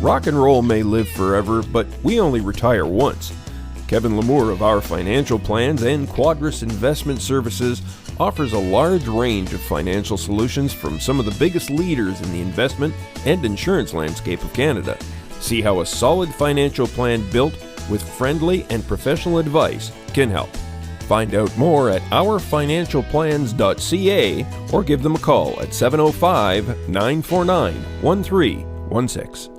Rock and roll may live forever, but we only retire once. Kevin Lamour of Our Financial Plans and Quadris Investment Services offers a large range of financial solutions from some of the biggest leaders in the investment and insurance landscape of Canada. See how a solid financial plan built with friendly and professional advice can help. Find out more at ourfinancialplans.ca or give them a call at 705-949-1316.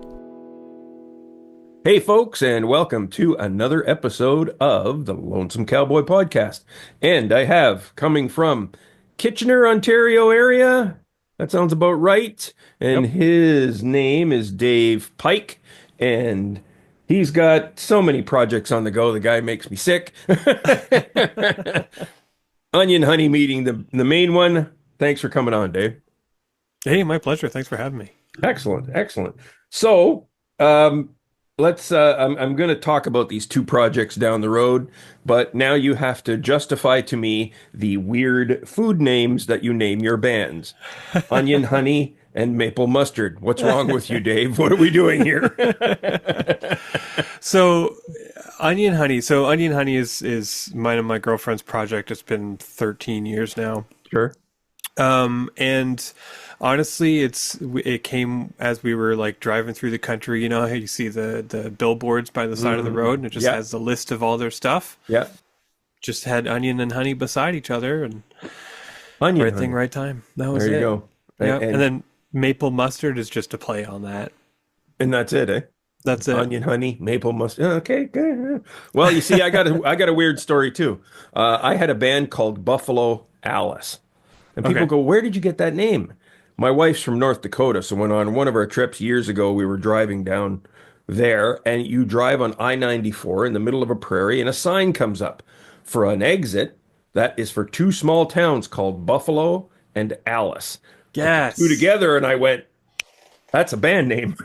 Hey folks, and welcome to another episode of the Lonesome Cowboy Podcast. And I have, coming from Kitchener, Ontario area, that sounds about right, and his name is Dave Pike, and he's got so many projects on the go, the guy makes me sick. Onion Honey meeting, the main one. Thanks for coming on, Dave. Hey, my pleasure. Thanks for having me. Excellent. So, let's I'm going to talk about these two projects down the road, but now you have to justify to me the weird food names that you name your bands. Onion Honey and Maple Mustard. What's wrong with you, Dave? What are we doing here? So Onion Honey is mine and my girlfriend's project. It's been 13 years now. Sure. And honestly, it came as we were like driving through the country. You know how you see the billboards by the side of the road, and it just has the list of all their stuff. Yeah. Just had Onion and Honey beside each other, and Onion right honey. thing, right time. That was There you it. go. Yeah. And then Maple Mustard is just a play on that. And that's it, eh? That's it. Onion Honey, Maple Mustard. Okay, good. Well, you see, I got a weird story too. I had a band called Buffalo Alice, and people go, "Where did you get that name?" My wife's from North Dakota, so when on one of our trips years ago, we were driving down there, and you drive on I-94 in the middle of a prairie, and a sign comes up for an exit that is for two small towns called Buffalo and Alice. Yes. Two together, and I went, "That's a band name."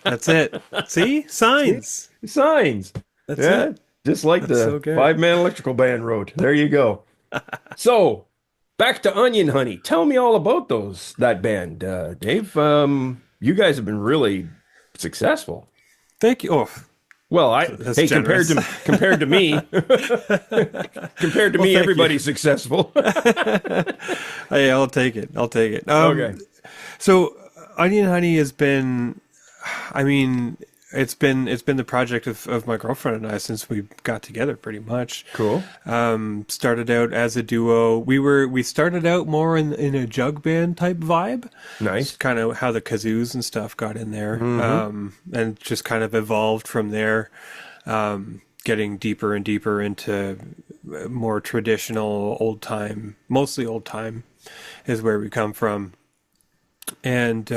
That's it. See? Signs. Signs. That's it. Just like That's the so good. five-man electrical band wrote. There you go. So, back to Onion Honey. Tell me all about that band, Dave. You guys have been really successsul. Thank you. Oh, Well, That's compared generous. to me, everybody's successful. hey, I'll take it. Okay. So Onion Honey has been, I mean, it's been the project of my girlfriend and I since we got together, pretty much. Cool. Started out as a duo. We started out more in a jug band type vibe. Nice. Kind of how the kazoos and stuff got in there, and just kind of evolved from there, getting deeper and deeper into more traditional mostly old time is where we come from. And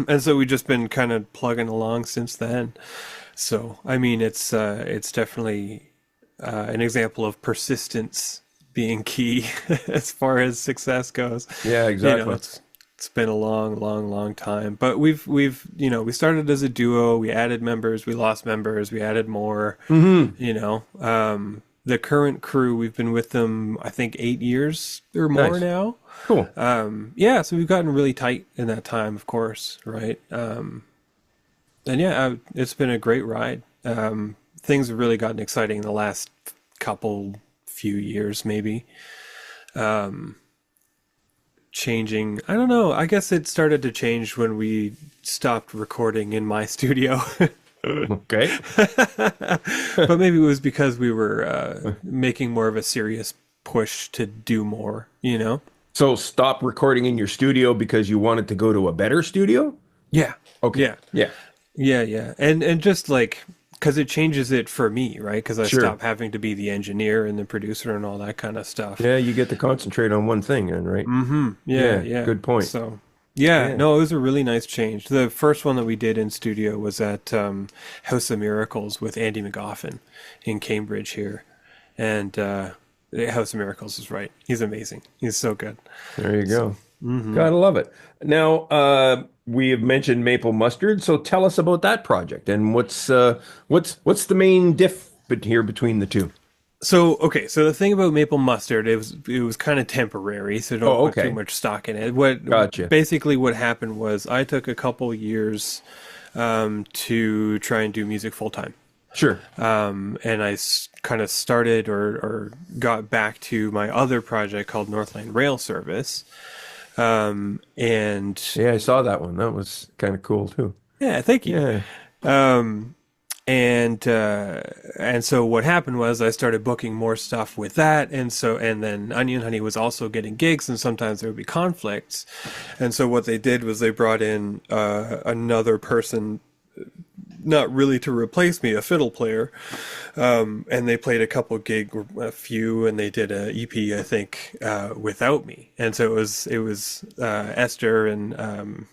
and so we've just been kind of plugging along since then. So I mean, it's definitely an example of persistence being key as far as success goes. Yeah, exactly. You know, it's been a long time. But we started as a duo. We added members. We lost members. We added more. Mm-hmm. The current crew, we've been with them, I think, 8 years or more now. Cool. So we've gotten really tight in that time, of course, right? It's been a great ride. Things have really gotten exciting in the last few years, maybe. Changing, I don't know. I guess it started to change when we stopped recording in my studio. Okay. But maybe it was because we were making more of a serious push to do more, you know? So stop recording in your studio because you wanted to go to a better studio? Yeah. Okay. Yeah. And just like, because it changes it for me, right? Because I stop having to be the engineer and the producer and all that kind of stuff. Yeah, you get to concentrate on one thing then, right? Mm-hmm. Yeah. Good point. So, no, it was a really nice change. The first one that we did in studio was at House of Miracles with Andy McGoffin in Cambridge here. And House of Miracles is right. He's amazing. He's so good. There you go. Gotta love it. Now, we have mentioned Maple Mustard, so tell us about that project and what's the main diff here between the two? So the thing about Maple Mustard, it was kind of temporary, so don't put too much stock in it. Gotcha. Basically what happened was I took a couple years to try and do music full time. Sure. And I kind of started or got back to my other project called Northland Rail Service. And Yeah, I saw that one. That was kind of cool too. yeah, thank you. Yeah. Um, and so what happened was I started booking more stuff with that, and then Onion Honey was also getting gigs, and sometimes there would be conflicts, and so what they did was they brought in another person, not really to replace me, a fiddle player, and they played a couple gig, a few, and they did a EP, I think, without me, and so it was Esther and.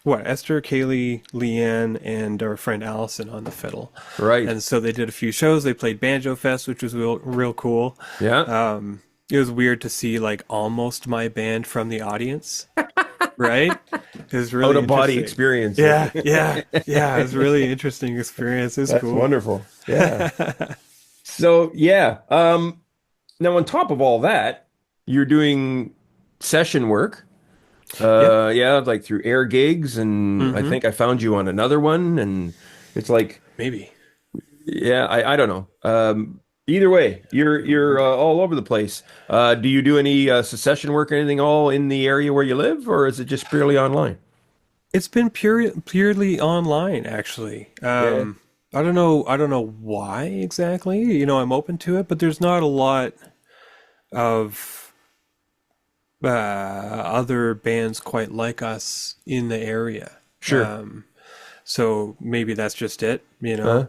Esther, Kaylee, Leanne, and our friend Allison on the fiddle. Right. And so they did a few shows. They played Banjo Fest, which was real cool. Yeah. It was weird to see like almost my band from the audience, right? It was really Out of body interesting. experience. Yeah. It was a really interesting experience. It was That's cool. wonderful. Yeah. So yeah. Now on top of all that, you're doing session work. Yep. Yeah, like through air gigs, and I think I found you on another one, and it's like, Maybe. yeah, I don't know. Either way, you're all over the place. Do you do any secession work or anything all in the area where you live, or is it just purely online? It's been purely online, actually. Yeah, I don't know. I don't know why exactly. I'm open to it, but there's not a lot of other bands quite like us in the area. sure. So maybe that's just it, Huh?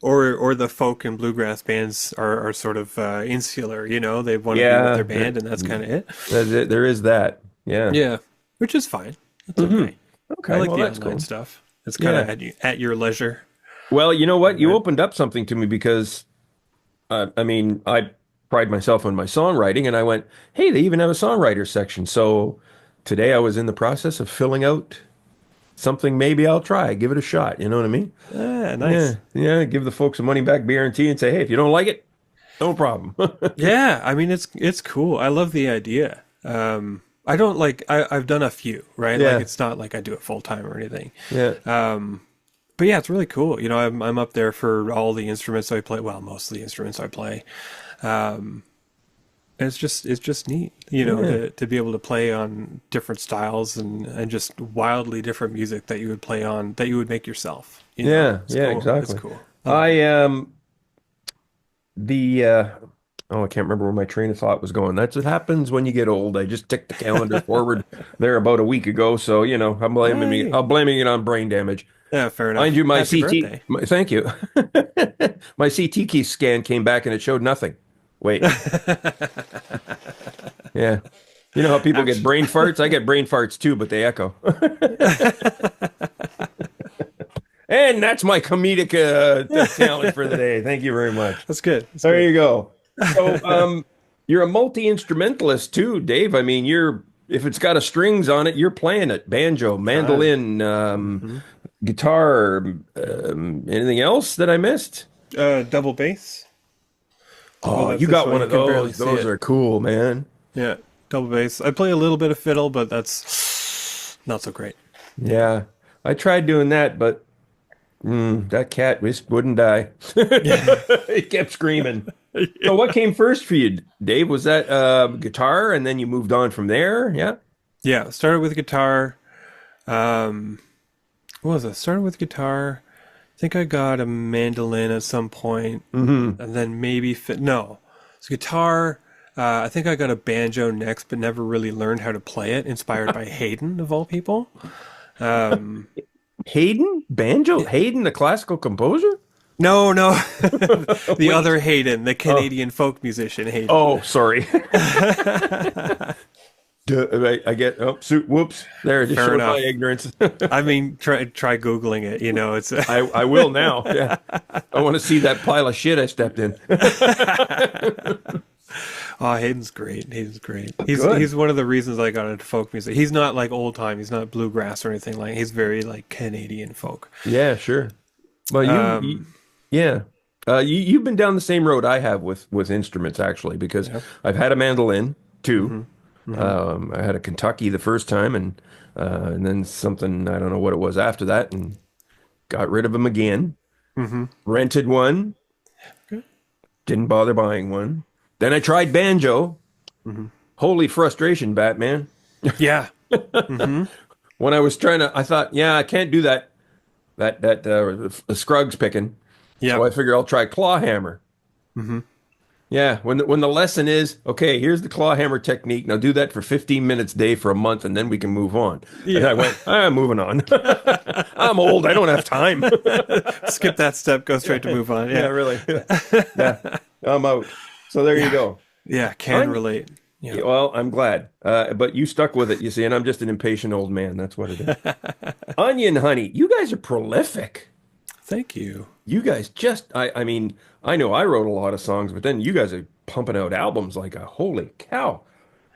or the folk and bluegrass bands are sort of insular, they want to be with Yeah, their band, and that's kind of it. there is that. Yeah. Yeah, which is fine. It's Hmm. okay. I Okay, like well the that's online cool. stuff. It's kind Yeah. of at your leisure. Well, you know what? You Right. opened up something to me because I mean, I pride myself on my songwriting, and I went, hey, they even have a songwriter section. So today I was in the process of filling out something maybe I'll try, give it a shot. You know what I mean? Ah, Yeah, nice. yeah. Give the folks a money back guarantee and say, hey, if you don't like it, no problem. Yeah, I mean it's cool. I love the idea. I don't like I've done a few, right? Like Yeah, it's not like I do it full time or anything. yeah, But yeah, it's really cool. I'm up there for all the instruments I play. Well, most of the instruments I play. And it's just neat, yeah, to be able to play on different styles and just wildly different music that you would play on that you would make yourself. yeah, It's yeah, cool. It's exactly. cool. I like I it. the oh, I can't remember where my train of thought was going. That's what happens when you get old. I just ticked the calendar forward there about a week ago, so Hey, I'm blaming it on brain damage. yeah, fair Mind enough. you, Happy birthday. thank you. My CT key scan came back and it showed nothing. Wait, yeah. You know how people get Ouch. brain farts? I get brain farts too, but they echo. And that's my comedic talent for the day. Thank you very much. That's good. That's There good. you go. So, you're a multi-instrumentalist too, Dave. I mean, if it's got a strings on it, you're playing it. Banjo, Uh, mandolin, mhm. guitar, anything else that I missed? Double bass. Oh, Oh, that's you this got way. one You of can barely those. see Those it. are cool, man. Yeah, double bass. I play a little bit of fiddle, but that's not so great. Yeah. I tried doing that, but that cat just wouldn't die. Yeah. It kept screaming. So what came first for you, Dave? Was that guitar and then you moved on from there? Yeah. Yeah, started with guitar. Um, what was it? Started with guitar. I think I got a mandolin at some point, Hmm. and then maybe no, it's guitar. I think I got a banjo next, but never really learned how to play it. Inspired by Haydn, of all people. Um, Hayden? Banjo? Hayden, the classical composer? no, no, the Wait. other Haydn, the Oh, Canadian folk musician Haydn. oh, sorry. I get, oh, whoops. There, it just Fair showed my enough. ignorance. I mean, try googling it. It's I will now. Yeah. I want to see that pile of shit I stepped in. Oh, Hayden's great. Hayden's great. He's Good. one of the reasons I got into folk music. He's not like old time. He's not bluegrass or anything like. He's very like Canadian folk. Yeah, sure. Well, Um, yeah. You've been down the same road I have with instruments actually, because yeah. I've had a mandolin too. Hmm. Hmm. I had a Kentucky the first time, and then something I don't know what it was after that, and got rid of them again, Mm-hmm. rented one, Okay. didn't bother buying one. Then I tried banjo. Mm-hmm. Holy frustration, Batman. Yeah. Mm-hmm. When I was trying to, I thought, yeah, I can't do that Scruggs picking. So Yep. I figure I'll try claw hammer. Mm-hmm. Yeah, when the lesson is, okay, here's the claw hammer technique. Now do that for 15 minutes a day for a month, and then we can move on. And I Yeah. went, I'm moving on. I'm old. I don't have time. Skip that step. Go straight to Yeah, move on. yeah, Yeah. really. Yeah, I'm out. So there you Yeah. go. Yeah. Can On, relate. Yeah. yeah, well, I'm glad. But you stuck with it, you see, and I'm just an impatient old man. That's what it is. Onion Honey, you guys are prolific. Thank you. You guys just, I mean, I know I wrote a lot of songs, but then you guys are pumping out albums like a holy cow.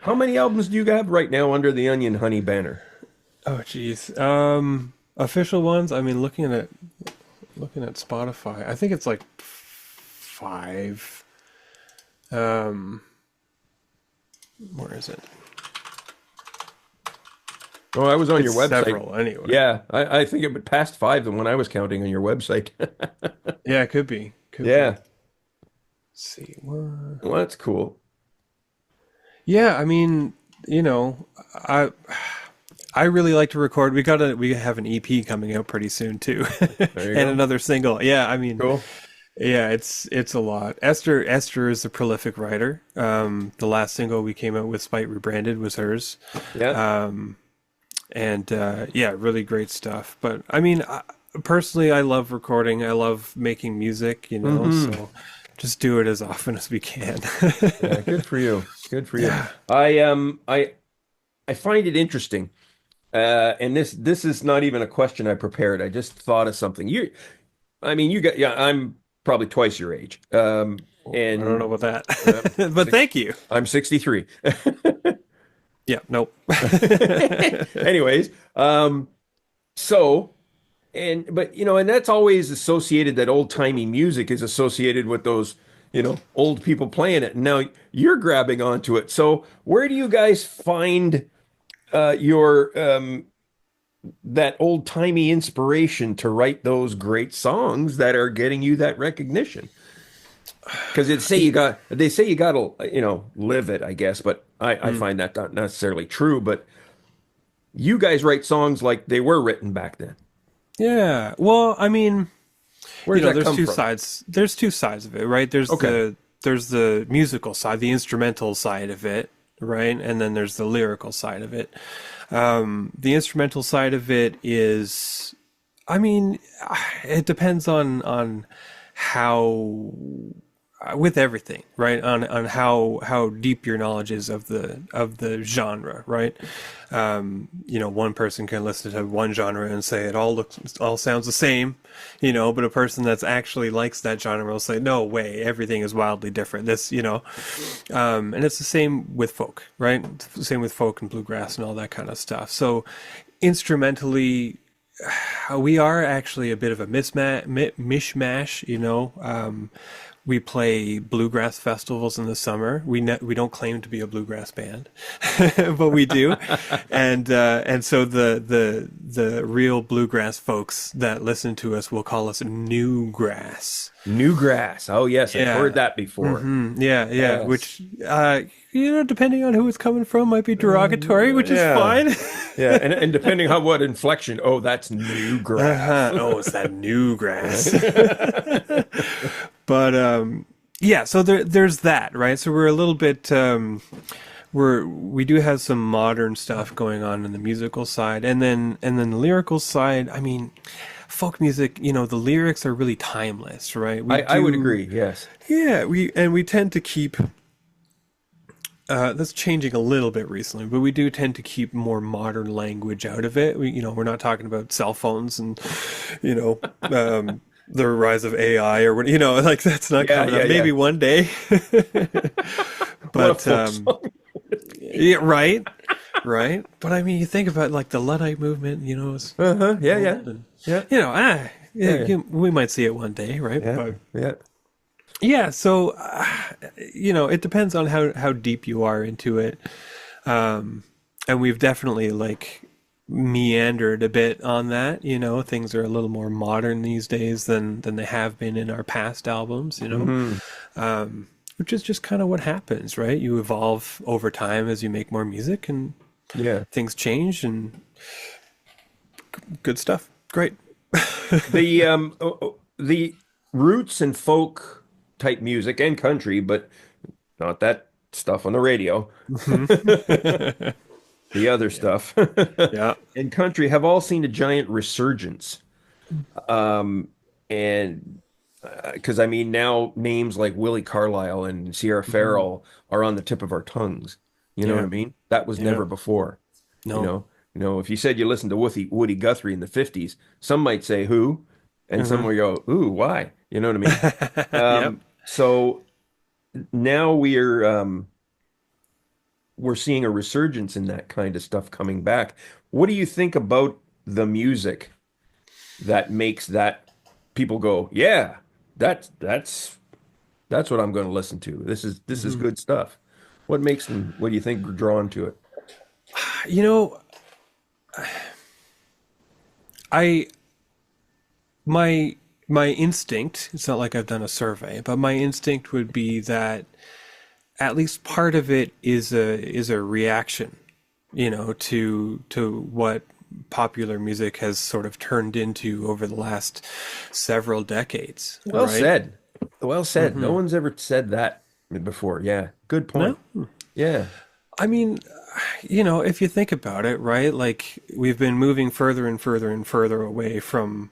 How many albums do you have right now under the Onion Honey banner? Oh, geez. Official ones. I mean, looking at Spotify, I think it's like 5. Where is it? Oh, I was on your It's website. several anyway. Yeah, I think it passed 5 than when I was counting on your website. Yeah, it could be. Could be. Yeah, Let's see. What? well, that's cool. Yeah, I mean, I I really like to record. We have an EP coming out pretty soon too, There you and go. another single. Yeah, I mean, Cool. yeah, it's a lot. Esther is a prolific writer. The last single we came out with, Spite Rebranded, was hers. Yeah. And yeah, really great stuff. But I mean, personally, I love recording. I love making music, so just do it as often as we can. Yeah, good for you. Good for you. Yeah. I find it interesting. And this is not even a question I prepared. I just thought of something. I mean, you got, yeah, I'm probably twice your age. I don't know And about that, but thank you. I'm 63. Yeah, nope. Anyways, so but and that's always associated, that old-timey music is associated with those, old people playing it. Now you're grabbing onto it. So where do you guys find your that old-timey inspiration to write those great songs that are getting you that recognition? Because they say you gotta, live it, I guess, but I find that not necessarily true. But you guys write songs like they were written back then. Yeah. Well, I mean, Where does that there's come two from? sides. There's two sides of it, right? Okay. There's the musical side, the instrumental side of it, right? And then there's the lyrical side of it. The instrumental side of it is, I mean, it depends on how, with everything, right? On how deep your knowledge is of the genre, right? One person can listen to one genre and say it all sounds the same, but a person that's actually likes that genre will say, no way, everything is wildly different. And it's the same with folk, right? It's the same with folk and bluegrass and all that kind of stuff. So instrumentally, we are actually a bit of a mishmash, we play bluegrass festivals in the summer. We don't claim to be a bluegrass band, but we do, and so the real bluegrass folks that listen to us will call us new grass. Newgrass. Oh yes, I've Yeah. heard that before. Yeah, Yes. which depending on who it's coming from, might be derogatory, which is Yeah. fine. Yeah, and depending on what inflection, oh, that's newgrass. Oh, it's that new grass. But yeah, so there's that, right? So we're a little bit we do have some modern stuff going on in the musical side, and then the lyrical side. I mean, folk music, the lyrics are really timeless, right? I would agree. Yes. Yeah, we tend to keep. That's changing a little bit recently, but we do tend to keep more modern language out of it. We're not talking about cell phones and, the rise of AI or what, like that's not Yeah, coming yeah, up. Maybe yeah. one day. What a But, folk song. yeah, right. Right. But I mean, you think about like the Luddite movement, it's, Uh-huh. Yeah, yeah. and, Yeah. yeah, we might see it one day, right? Yeah. But Yeah. yeah, so it depends on how deep you are into it, and we've definitely like meandered a bit on that. Things are a little more modern these days than they have been in our past albums. Hmm. Which is just kind of what happens, right? You evolve over time as you make more music, and Yeah. things change, and good stuff. Great. The roots and folk type music and country, but not that stuff on the radio. The other Yeah. stuff Yeah. and country have all seen a giant resurgence. And because I mean, now names like Willie Carlisle and Sierra Mhm. Farrell are on the tip of our tongues. You know what I Yeah. mean? That was Yeah. never before. You No. know, if you said you listened to Woody Guthrie in the 50s, some might say who, and some Hmm. will go, ooh, why? You know what I mean? Yep. So now we're seeing a resurgence in that kind of stuff coming back. What do you think about the music that makes that people go, yeah, that's what I'm going to listen to. This is Hmm. good stuff. What do you think, are drawn to it? You know, I my my instinct, it's not like I've done a survey, but my instinct would be that at least part of it is a reaction, to what popular music has sort of turned into over the last several decades, Well right? said. Well said. No Hmm. one's ever said that before. Yeah, good No? point. Yeah. I mean, if you think about it, right? Like we've been moving further and further and further away from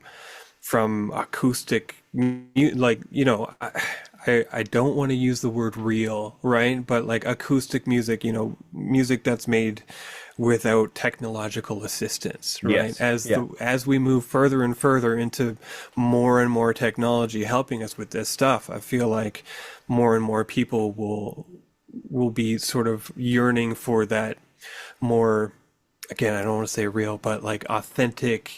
acoustic, like I don't want to use the word real, right? But like acoustic music, music that's made without technological assistance, right? Yes. Yeah. As we move further and further into more and more technology helping us with this stuff, I feel like more and more people will be sort of yearning for that more, again, I don't want to say real, but like authentic,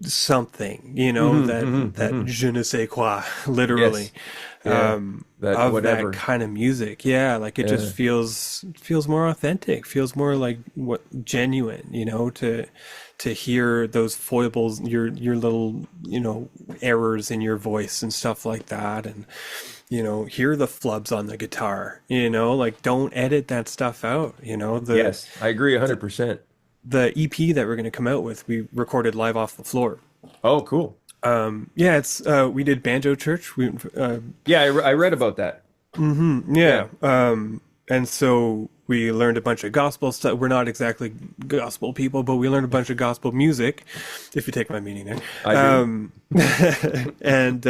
something, Hmm. that Hmm. je ne sais quoi, literally, Yes. Yeah. That of that whatever. kind of music. Yeah, like it just Yeah. feels more authentic, feels more like what genuine, to hear those foibles, your little, errors in your voice and stuff like that, and hear the flubs on the guitar, like don't edit that stuff out, Yes. I agree the 100%. the EP that we're going to come out with, we recorded live off the floor. Oh, cool. Yeah, it's we did Banjo Church. Yeah, I read about that. Yeah, Yeah. and so we learned a bunch of gospel stuff. We're not exactly gospel people, but we learned a bunch of gospel music, if you take my meaning I there. do. And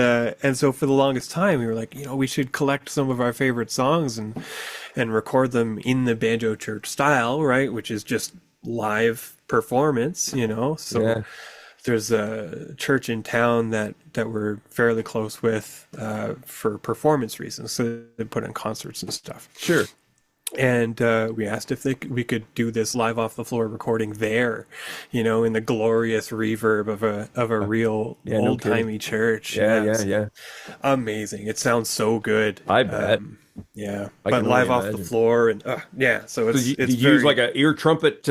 so for the longest time, we were like, we should collect some of our favorite songs and record them in the Banjo Church style, right? Which is just live performance, So Yeah. there's a church in town that we're fairly close with for performance reasons. So they put on concerts and stuff. Sure. And we asked if we could do this live off the floor recording there, in the glorious reverb of a real Yeah, no old kidding. timey church. Yeah, Yeah, yeah, it's yeah. amazing. It sounds so good. I bet. Yeah, I but can only live off the imagine. floor and yeah, so So it's did you use like very. a ear trumpet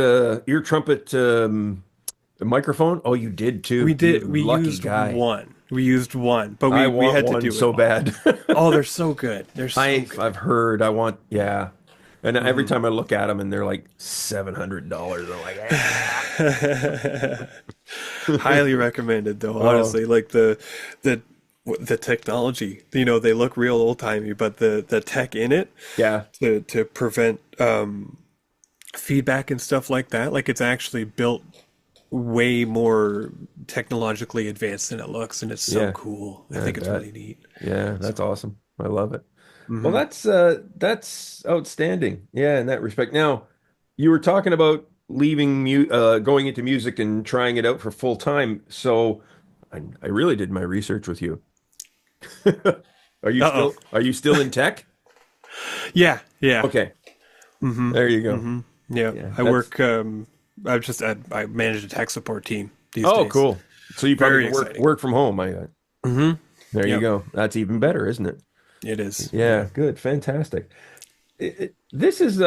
microphone? Oh, you did We too. You did. We lucky used guy. one. We used one, but I we want had to one do it so all. bad. Oh, they're so good. They're so good. I've heard I want, yeah. And every Hmm. time I look at them and they're like $700, I'm like, ah. Highly recommended, though. Oh, Honestly, like the the technology. They look real old timey, but the tech in it yeah. to prevent feedback and stuff like that, like it's actually built way more technologically advanced than it looks, and it's so Yeah. cool. I I think it's bet. really neat. Yeah, that's So. awesome. I love it. Well, Hmm. that's outstanding. Yeah, in that respect. Now, you were talking about leaving mu going into music and trying it out for full time. So I really did my research with you. Uh-oh. Are you still in tech? Yeah, yeah. Okay, Hmm. there you go. Hmm. Yeah, Yeah, I that's work. I manage a tech support team these oh days. cool. So you probably Very can exciting. work from home. Hmm. There you Yep, go. That's even better, isn't it? it is. Yeah, Yeah. good, fantastic. This is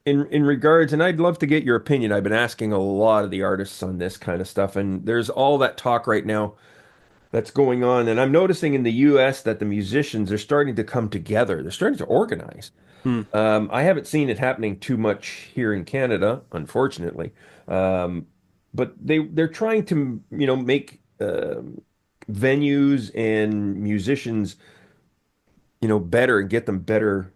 in regards, and I'd love to get your opinion. I've been asking a lot of the artists on this kind of stuff, and there's all that talk right now that's going on. And I'm noticing in the US that the musicians are starting to come together. They're starting to organize. Hmm. I haven't seen it happening too much here in Canada, unfortunately. Um, but they're trying to, make venues and musicians, better and get them better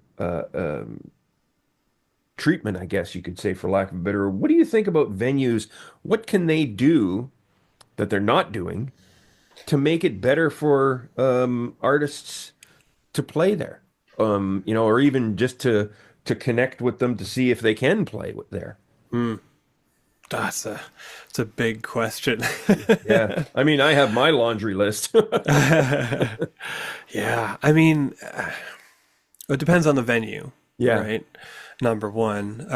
treatment, I guess you could say, for lack of a better. What do you think about venues? What can they do that they're not doing to make it better for artists to play there? Or even just to connect with them to see if they can play there. Hmm. It's a big question. Yeah. I mean, I have my laundry list. Yeah, I mean, it depends on the venue, Yeah. right? Number one.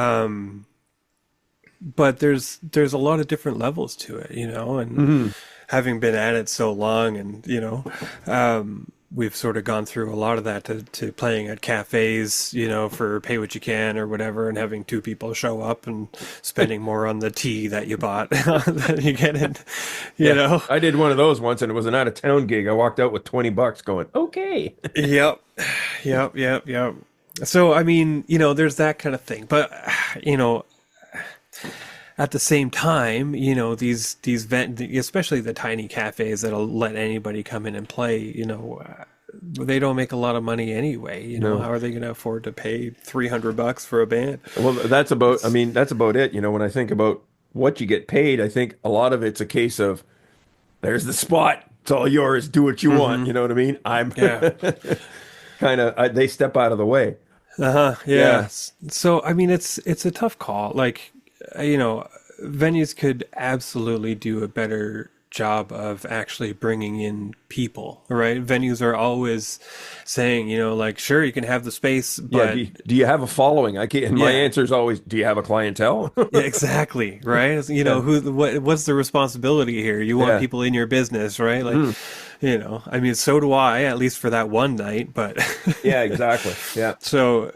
But there's a lot of different levels to it, and Hmm. having been at it so long, and we've sort of gone through a lot of that to playing at cafes, for pay what you can or whatever, and having two people show up and spending more on the tea that you bought than you get in, you Yeah. know. I did one of those once and it was an out of town gig. I walked out with 20 bucks going, okay. Yep, yep. So I mean, there's that kind of thing, but you know, at the same time, especially the tiny cafes that'll let anybody come in and play, they don't make a lot of money anyway. No. How are they going to afford to pay $300 for a band? Well, I It's mean, that's about it. When I think about what you get paid, I think a lot of it's a case of there's the spot. It's all yours. Do what you want. hmm You know what I mean? I'm Yeah. kind of, they step out of the way. Uh-huh. Yeah. Yeah. So I mean, it's a tough call. Like, venues could absolutely do a better job of actually bringing in people, right? Venues are always saying, like, sure, you can have the space, Yeah. but Do you have a following? I can't, and my yeah, answer is always, do you have a clientele? yeah, exactly, right? Yeah. What's the responsibility here? You want Yeah. people in your business, right? Like, Mhm. I mean, so do I, at least for that one night, but Yeah, exactly. Yeah. so,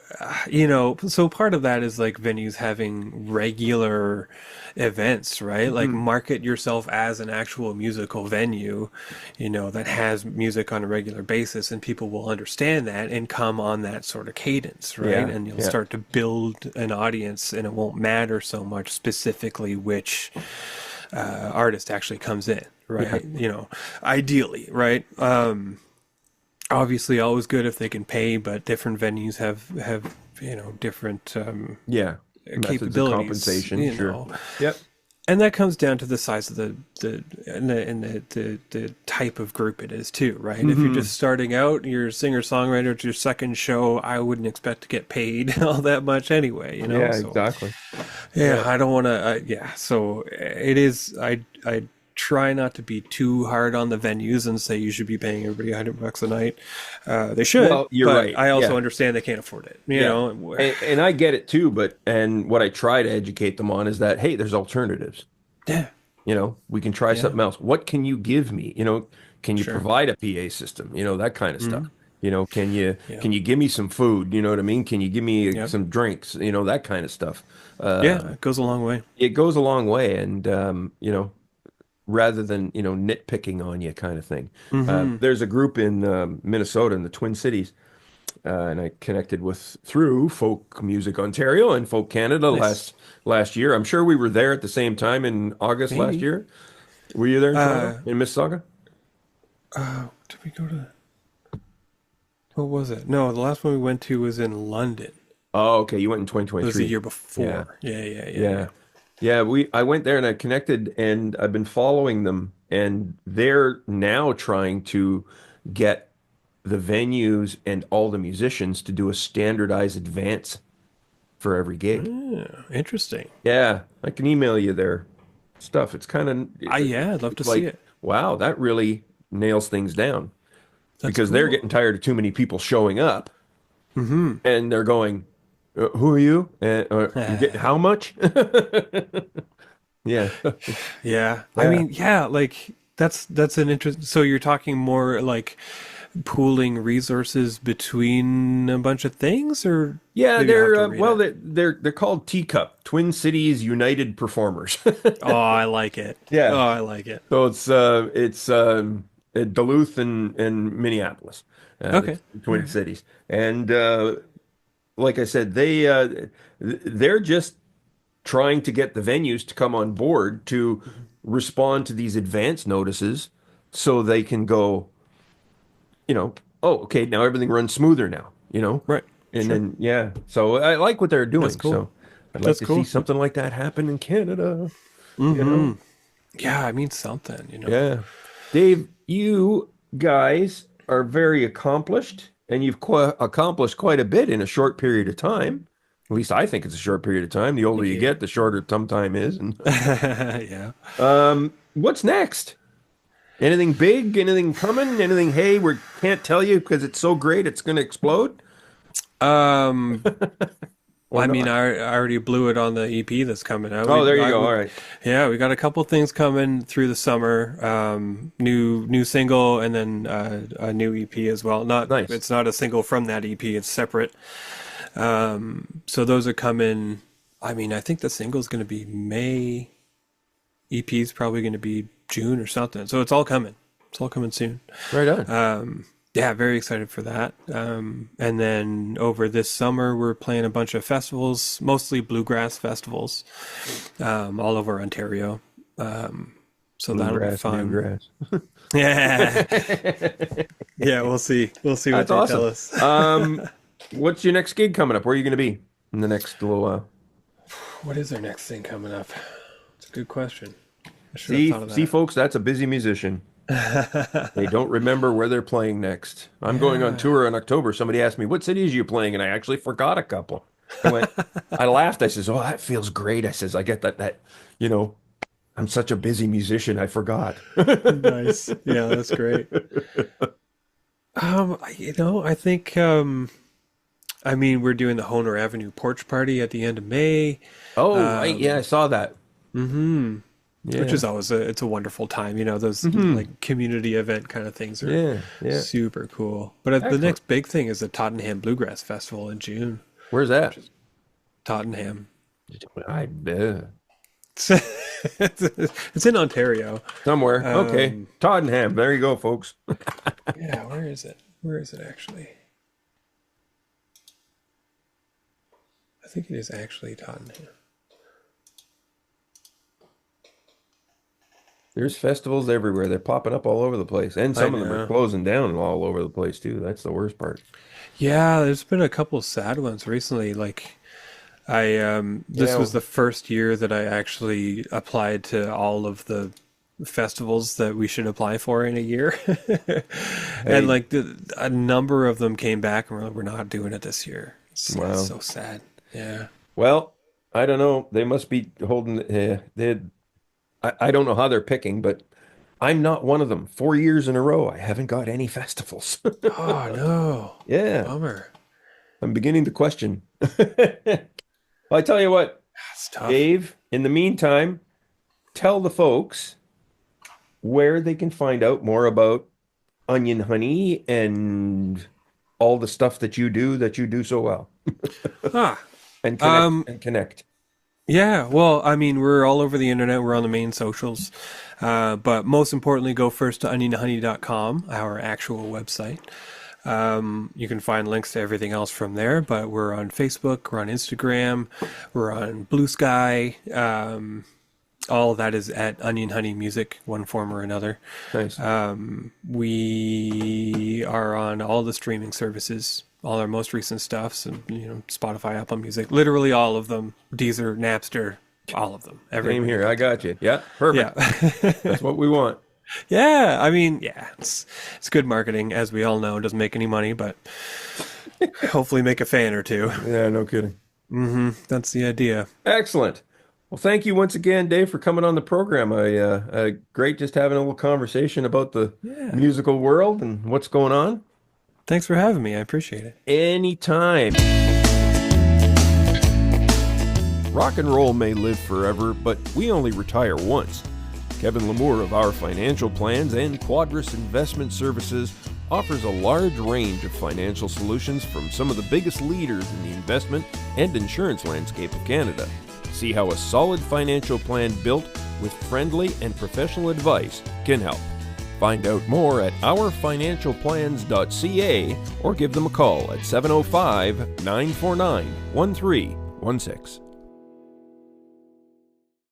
so part of that is like venues having regular events, right? Like Mhm. market yourself as an actual musical venue, that has music on a regular basis, and people will understand that and come on that sort of cadence, right? Yeah. And you'll Yeah. start to build an audience, and it won't matter so much specifically which artist actually comes in, Yeah. right? Ideally, right? Obviously always good if they can pay, but different venues have different Yeah. Methods of capabilities, compensation. Sure. Yep. and that comes down to the size of the type of group it is too, right? If you're Hmm. just starting out, you're a singer-songwriter, it's your second show, I wouldn't expect to get paid all that much anyway, Yeah, so exactly. yeah, Yeah. I don't want to. Yeah, so it is. I try not to be too hard on the venues and say you should be paying everybody $100 a night. They should, Well, you're but right. I also Yeah. understand they can't afford it. Yeah. And I get it too, and what I try to educate them on is that, hey, there's alternatives. Yeah, We can try yeah, something else. What can you give me? Can you sure. provide a PA system? that kind of hmm stuff. Can Yeah, you give me some food? You know what I mean? Can you give me yeah, some drinks? That kind of stuff. yeah. It goes a long way. It goes a long way, and rather than nitpicking on you kind of thing. hmm There's a group in Minnesota in the Twin Cities, and I connected with through Folk Music Ontario and Folk Canada Nice. last year. I'm sure we were there at the same time in August last Maybe. year. Were you there in Toronto, Uh, in Mississauga? did we go to? What was it? No, the last one we went to was in London. Oh, okay. You went in It was the 2023. year Yeah, before. Yeah. yeah, yeah. I went there and I connected, and I've been following them, and they're now trying to get the venues and all the musicians to do a standardized advance for every gig. Yeah, interesting. Yeah, I can email you their stuff. It's kind of Yeah, I'd love to it's see like, it. wow, that really nails things down That's because they're cool. getting tired of too many people showing up hmm and they're going, "Who are you? Or you get how much?" Yeah, Yeah, I yeah, mean, yeah, like that's an interest. So you're talking more like pooling resources between a bunch of things, or Yeah, maybe I'll have to they're read well, it. they're called Teacup, Twin Cities United Performers. Oh, I like it. Oh, Yeah. I like it. So it's Duluth and Minneapolis, the Okay. All Twin right. Cities, and like I said, they're just trying to get the venues to come on board to Mhm. respond to these advance notices, so they can go, oh, okay, now everything runs smoother now, Right. and Sure. then yeah, so I like what they're That's doing. cool. So I'd like That's to see cool. something like that happen in Canada, you know. Hmm. Yeah, I mean something, Yeah. Dave, you guys are very accomplished and you've accomplished quite a bit in a short period of time. At least I think it's a short period of time. The older you Yeah. get, the shorter some time is. And Yeah. what's next? Anything big? Anything coming? Anything, hey, we can't tell you because it's so great it's going to explode Um, or I mean, not? I already blew it on the EP that's coming out. Oh, there you go. All right. Yeah, we got a couple things coming through the summer. New single, and then a new EP as well. Nice. It's not a single from that EP. It's separate. So those are coming. I mean, I think the single's going to be May. EP's probably going to be June or something. So it's all coming. It's all coming soon. Right on. Yeah, very excited for that. And then over this summer, we're playing a bunch of festivals, mostly bluegrass festivals, all over Ontario. So that'll be Bluegrass, fun. newgrass. Yeah, yeah, we'll see. We'll see what That's they tell awesome. us. What's your next gig coming up? Where are you going to be in the next little while? What is our next thing coming up? It's a good question. I should have See, thought of see, that. folks, that's a busy musician. They don't remember where they're playing next. I'm going on Yeah. tour in October. Somebody asked me, "What cities are you playing?" And I actually forgot a couple. I went, I laughed. I says, "Oh, that feels great." I says, "I get that, you know, I'm such a busy musician. I forgot." Nice. Yeah, that's great. I think I mean we're doing the Honer Avenue Porch Party at the end of May. Oh, right. Yeah, I saw that. Hmm. Which Yeah. is always it's a wonderful time. Those Hmm. like community event kind of things are Yeah. Yeah. super cool. But the Excellent. next big thing is the Tottenham Bluegrass Festival in June. Where's that? Tottenham. I It's in Ontario. somewhere. Okay. Um, Tottenham. There you go, folks. yeah, where is it? Where is it actually? I think it is actually Tottenham. There's festivals everywhere. They're popping up all over the place. And I some of them are know. closing down all over the place too. That's the worst part. Yeah, there's been a couple sad ones recently. Like this Yeah. was the first year that I actually applied to all of the festivals that we should apply for in a year. And Hey, like a number of them came back and were like, we're not doing it this year. It's wow. so sad. Yeah. Well, I don't know. They must be holding. I don't know how they're picking, but I'm not one of them. 4 years in a row, I haven't got any festivals. Oh no. Yeah, Bummer. I'm beginning to question. Well, I tell you what, That's tough. Dave. In the meantime, tell the folks where they can find out more about Onion Honey and all the stuff that you do so well, Ah. and connect Um, and connect. Yeah, well, I mean, we're all over the internet. We're on the main socials. But most importantly, go first to onionhoney.com, our actual website. You can find links to everything else from there, but we're on Facebook, we're on Instagram, we're on Blue Sky. All of that is at Onion Honey Music, one form or another. Nice. We are on all the streaming services, all our most recent stuff, so Spotify, Apple Music, literally all of them, Deezer, Napster, all of them, Same everywhere you here. I can think got of. you. Yeah, perfect. Yeah. That's what we want. Yeah, I mean, yeah, it's good marketing, as we all know. It doesn't make any money, but hopefully make a fan or two. Yeah, no kidding. That's the idea. Excellent. Well, thank you once again, Dave, for coming on the program. Great just having a little conversation about the Yeah. musical world and what's going on. Thanks for having me. I appreciate it. Anytime. Rock and roll may live forever, but we only retire once. Kevin Lamour of Our Financial Plans and Quadris Investment Services offers a large range of financial solutions from some of the biggest leaders in the investment and insurance landscape of Canada. See how a solid financial plan built with friendly and professional advice can help. Find out more at ourfinancialplans.ca or give them a call at 705-949-1316.